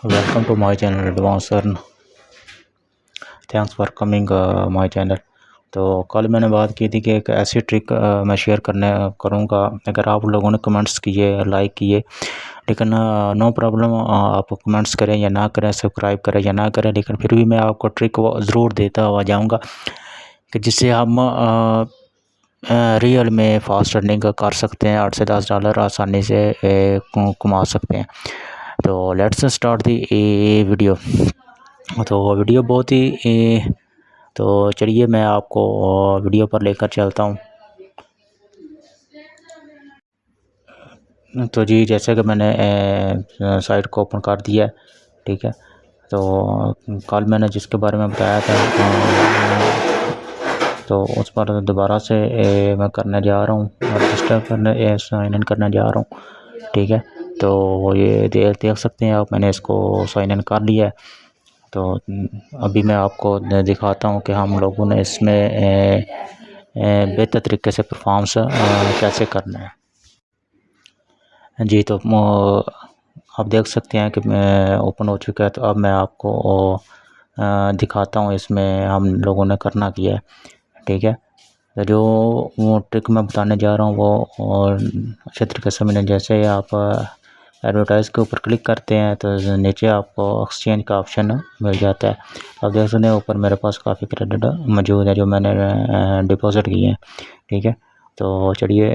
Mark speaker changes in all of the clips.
Speaker 1: Welcome to my channel Advanced Earn। Thanks for coming my channel. तो कल मैंने बात की थी कि एक ऐसी ट्रिक मैं शेयर करूँगा। अगर आप लोगों ने कमेंट्स किए, लाइक किए, लेकिन नो प्रॉब्लम, आप कमेंट्स करें या ना करें, सब्सक्राइब करें या ना करें, लेकिन फिर भी मैं आपको ट्रिक ज़रूर देता हुआ जाऊँगा कि जिससे हम रियल में फ़ास्ट अर्निंग कर सकते हैं। 8 से 10 डॉलर आसानी से कमा सकते हैं। तो लेट्स स्टार्ट दी वीडियो। तो वीडियो बहुत ही तो चलिए मैं आपको वीडियो पर लेकर चलता हूँ। तो जी, जैसे कि मैंने साइट को ओपन कर दिया है, ठीक है। तो कल मैंने जिसके बारे में बताया था, तो उस पर दोबारा से मैं करने जा रहा हूँ, रजिस्टर करने, साइन इन करने जा रहा हूँ, ठीक है। तो ये देख सकते हैं आप, मैंने इसको साइन इन कर लिया है। तो अभी मैं आपको दिखाता हूँ कि हम लोगों ने इसमें बेहतर तरीके से परफॉर्मेंस कैसे करना है। जी, तो आप देख सकते हैं कि मैं ओपन हो चुका है। तो अब मैं आपको दिखाता हूँ इसमें हम लोगों ने करना किया है, ठीक है। तो जो वो ट्रिक मैं बताने जा रहा हूँ वो और अच्छे तरीके से मैंने, जैसे आप एडवर्टाइज़ के ऊपर क्लिक करते हैं तो नीचे आपको एक्सचेंज का ऑप्शन मिल जाता है। अब देख सकते हैं ऊपर मेरे पास काफ़ी क्रेडिट मौजूद है जो मैंने डिपॉज़िट किए हैं, ठीक है। तो चलिए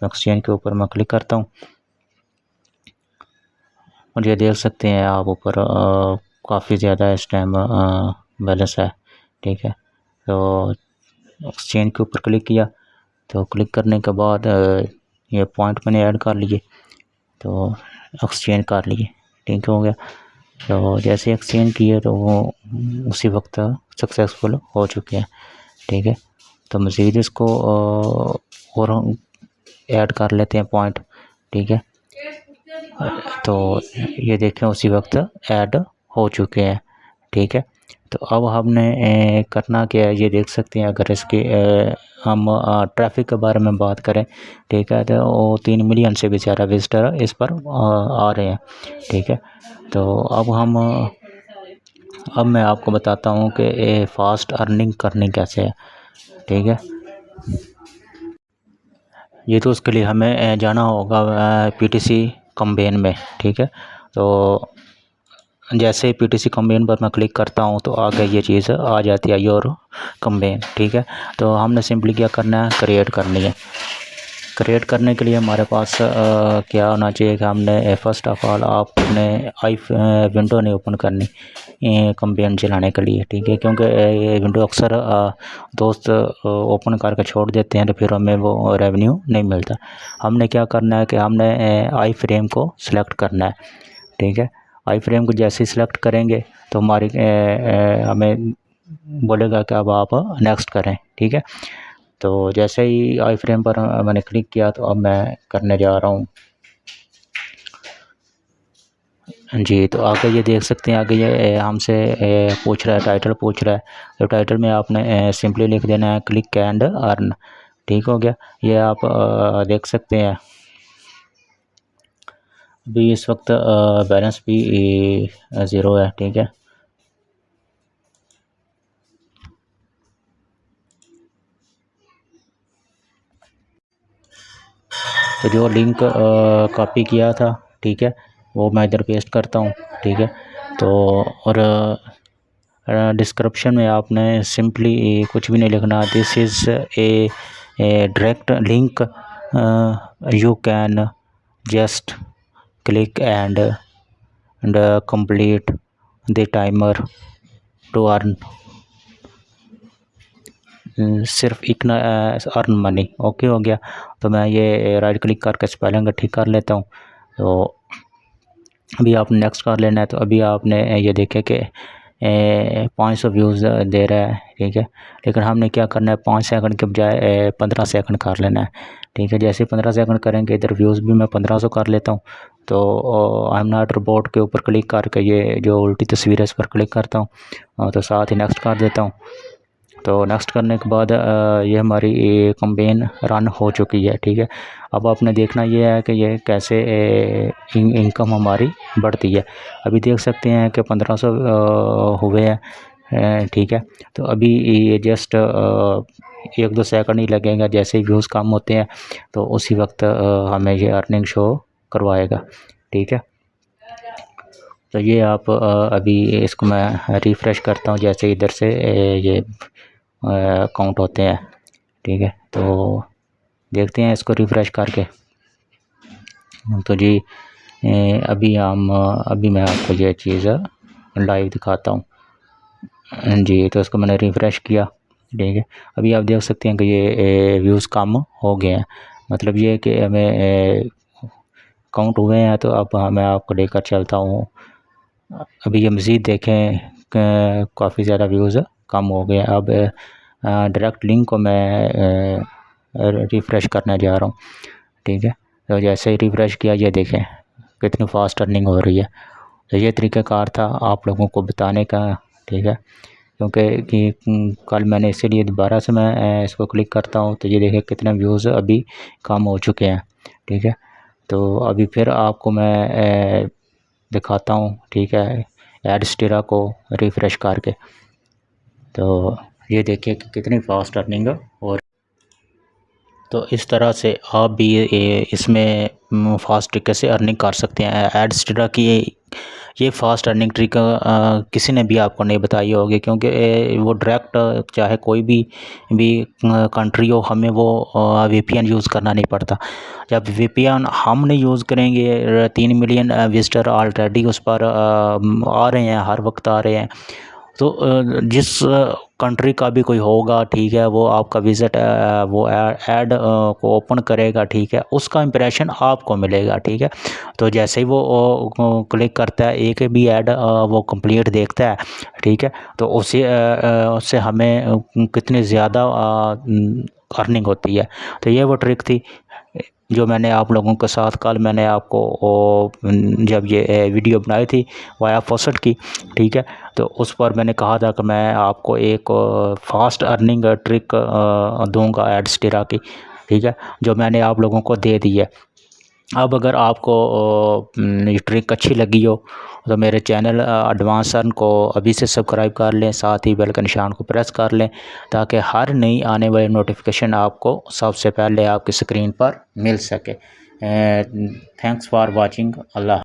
Speaker 1: एक्सचेंज के ऊपर मैं क्लिक करता हूँ और ये देख सकते हैं आप ऊपर काफ़ी ज़्यादा इस टाइम बैलेंस है, ठीक है। तो एक्सचेंज के ऊपर क्लिक किया, तो क्लिक करने के बाद ये पॉइंट मैंने ऐड कर लिए, तो एक्सचेंज कर लिए, ठीक हो गया। तो जैसे एक्सचेंज किए तो वो उसी वक्त सक्सेसफुल हो चुके हैं, ठीक है। तो मज़ीद इसको और ऐड कर लेते हैं पॉइंट, ठीक है। तो ये देखें उसी वक्त ऐड हो चुके हैं, ठीक है। तो अब हमने करना क्या है, ये देख सकते हैं। अगर इसके हम ट्रैफिक के बारे में बात करें, ठीक है, तो वो 3 मिलियन से भी ज़्यादा विजिटर इस पर आ रहे हैं, ठीक है। तो अब मैं आपको बताता हूँ कि फ़ास्ट अर्निंग करनी कैसे है, ठीक है। ये तो उसके लिए हमें जाना होगा पीटीसी कैंपेन में, ठीक है। तो जैसे ही पीटीसी कैंपेन पर मैं क्लिक करता हूँ तो आगे ये चीज़ आ जाती है, योर कैंपेन, ठीक है। तो हमने सिंपली क्या करना है, क्रिएट करनी है। क्रिएट करने के लिए हमारे पास क्या होना चाहिए कि हमने फर्स्ट ऑफ ऑल आपने विंडो नहीं ओपन करनी कैंपेन चलाने के लिए, ठीक है। क्योंकि ये विंडो अक्सर दोस्त ओपन करके छोड़ देते हैं तो फिर हमें वो रेवेन्यू नहीं मिलता। हमने क्या करना है कि हमने आई फ्रेम को सिलेक्ट करना है, ठीक है। आई फ्रेम को जैसे ही सिलेक्ट करेंगे तो हमारी हमें बोलेगा कि अब आप नेक्स्ट करें, ठीक है। तो जैसे ही आई फ्रेम पर मैंने क्लिक किया तो अब मैं करने जा रहा हूँ। जी, तो आगे ये देख सकते हैं, आगे ये हमसे पूछ रहा है, टाइटल पूछ रहा है। तो टाइटल में आपने सिंपली लिख देना है क्लिक एंड अर्न, ठीक हो गया। ये आप देख सकते हैं अभी इस वक्त बैलेंस भी 0 है, ठीक है। तो जो लिंक कॉपी किया था, ठीक है, वो मैं इधर पेस्ट करता हूँ, ठीक है। तो और डिस्क्रिप्शन में आपने सिंपली कुछ भी नहीं लिखना, this is a direct link, you can just click and complete the timer to earn, सिर्फ इतना अर्न मनी, ओके हो गया। तो मैं ये राइट क्लिक करके स्पेलिंग ठीक कर लेता हूँ। तो अभी आपने नेक्स्ट कर लेना है। तो अभी आपने ये देखे कि 500 व्यूज़ दे रहा है, ठीक है। लेकिन हमने क्या करना है, 5 सेकंड के बजाय 15 सेकंड कर लेना है, ठीक है। जैसे 15 सेकंड करेंगे, इधर व्यूज़ भी मैं 1500 कर लेता हूँ। तो आई एम नॉट रोबोट के ऊपर क्लिक करके ये जो उल्टी तस्वीर है इस पर क्लिक करता हूँ, तो साथ ही नेक्स्ट कर देता हूँ। तो नेक्स्ट करने के बाद ये हमारी कैंपेन रन हो चुकी है, ठीक है। अब आपने देखना ये है कि ये कैसे इनकम हमारी बढ़ती है। अभी देख सकते हैं कि 1500 हुए हैं, ठीक है। तो अभी ये जस्ट 1-2 सेकंड ही लगेगा, जैसे ही व्यूज़ कम होते हैं तो उसी वक्त हमें ये अर्निंग शो करवाएगा, ठीक है। तो ये आप अभी इसको मैं रिफ़्रेश करता हूँ, जैसे इधर से ये काउंट होते हैं, ठीक है। तो देखते हैं इसको रिफ़्रेश करके। तो जी अभी मैं आपको ये चीज़ लाइव दिखाता हूँ जी। तो इसको मैंने रिफ़्रेश किया, ठीक है। अभी आप देख सकते हैं कि ये व्यूज़ कम हो गए हैं, मतलब ये कि हमें काउंट हुए हैं। तो अब मैं आपको लेकर चलता हूँ। अभी ये मज़ीद देखें काफ़ी ज़्यादा व्यूज़ कम हो गए हैं। अब डायरेक्ट लिंक को मैं रिफ़्रेश करने जा रहा हूँ, ठीक है। तो जैसे ही रिफ़्रेश किया, ये देखें कितनी फ़ास्ट अर्निंग हो रही है। तो ये तरीक़ाकार था आप लोगों को बताने का, ठीक है। क्योंकि कल मैंने इसीलिए दोबारा से मैं इसको क्लिक करता हूँ, तो ये देखें कितने व्यूज़ अभी कम हो चुके हैं, ठीक है। तो अभी फिर आपको मैं दिखाता हूँ, ठीक है, एडस्टेरा को रिफ़्रेश करके। तो ये देखिए कि कितनी फ़ास्ट अर्निंग और तो इस तरह से आप भी इसमें फ़ास्ट तरीके से अर्निंग कर सकते हैं। एडस्टेरा की ये फ़ास्ट अर्निंग ट्रिक किसी ने भी आपको नहीं बताई होगी, क्योंकि वो डायरेक्ट चाहे कोई भी कंट्री हो, हमें वो वीपीएन यूज़ करना नहीं पड़ता। जब वीपीएन हम नहीं यूज़ करेंगे, 3 मिलियन विज़िटर ऑलरेडी उस पर आ रहे हैं, हर वक्त आ रहे हैं। तो जिस कंट्री का भी कोई होगा, ठीक है, वो आपका विज़िट वो ऐड को ओपन करेगा, ठीक है, उसका इंप्रेशन आपको मिलेगा, ठीक है। तो जैसे ही वो क्लिक करता है, एक भी ऐड वो कंप्लीट देखता है, ठीक है, तो उससे हमें कितनी ज़्यादा अर्निंग होती है। तो ये वो ट्रिक थी जो मैंने आप लोगों के साथ कल मैंने आपको जब ये वीडियो बनाई थी वाया फॉसेट की, ठीक है। तो उस पर मैंने कहा था कि मैं आपको एक फ़ास्ट अर्निंग ट्रिक दूंगा एडस्टेरा की, ठीक है, जो मैंने आप लोगों को दे दी है। अब अगर आपको ये ट्रिक अच्छी लगी हो तो मेरे चैनल एडवांस अर्न को अभी से सब्सक्राइब कर लें, साथ ही बेल के निशान को प्रेस कर लें, ताकि हर नई आने वाली नोटिफिकेशन आपको सबसे पहले आपकी स्क्रीन पर मिल सके। Thanks for watching. अल्लाह।